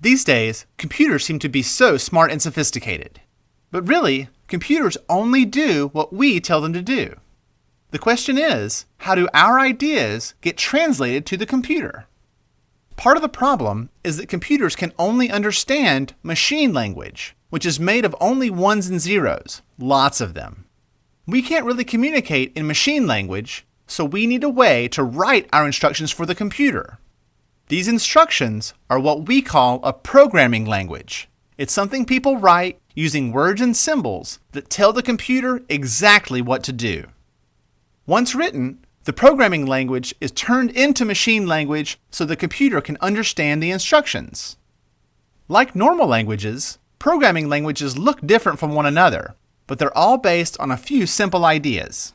These days, computers seem to be so smart and sophisticated. But really, computers only do what we tell them to do. The question is, how do our ideas get translated to the computer? Part of the problem is that computers can only understand machine language, which is made of only ones and zeros, lots of them. We can't really communicate in machine language, so we need a way to write our instructions for the computer. These instructions are what we call a programming language. It's something people write using words and symbols that tell the computer exactly what to do. Once written, the programming language is turned into machine language so the computer can understand the instructions. Like normal languages, programming languages look different from one another, but they're all based on a few simple ideas.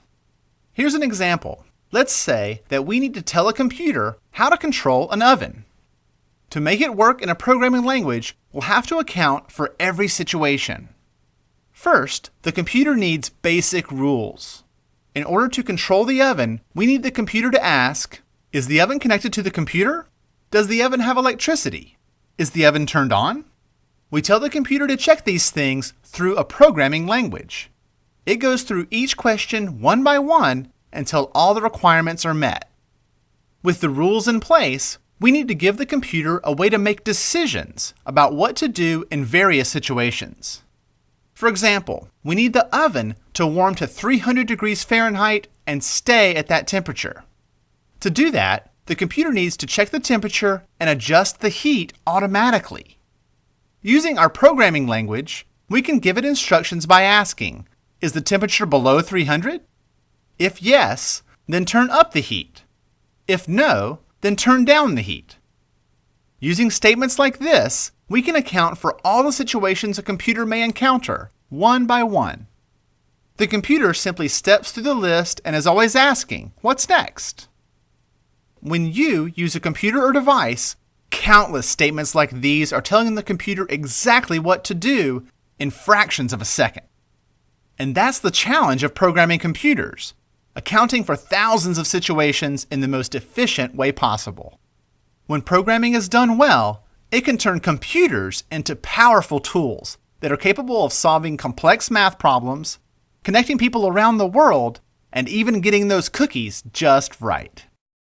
Here's an example. Let's say that we need to tell a computer how to control an oven. To make it work in a programming language, we'll have to account for every situation. First, the computer needs basic rules. In order to control the oven, we need the computer to ask, is the oven connected to the computer? Does the oven have electricity? Is the oven turned on? We tell the computer to check these things through a programming language. It goes through each question one by one until all the requirements are met. With the rules in place, we need to give the computer a way to make decisions about what to do in various situations. For example, we need the oven to warm to 300 degrees Fahrenheit and stay at that temperature. To do that, the computer needs to check the temperature and adjust the heat automatically. Using our programming language, we can give it instructions by asking, is the temperature below 300? If yes, then turn up the heat. If no, then turn down the heat. Using statements like this, we can account for all the situations a computer may encounter, one by one. The computer simply steps through the list and is always asking, what's next? When you use a computer or device, countless statements like these are telling the computer exactly what to do in fractions of a second. And that's the challenge of programming computers, accounting for thousands of situations in the most efficient way possible. When programming is done well, it can turn computers into powerful tools that are capable of solving complex math problems, connecting people around the world, and even getting those cookies just right.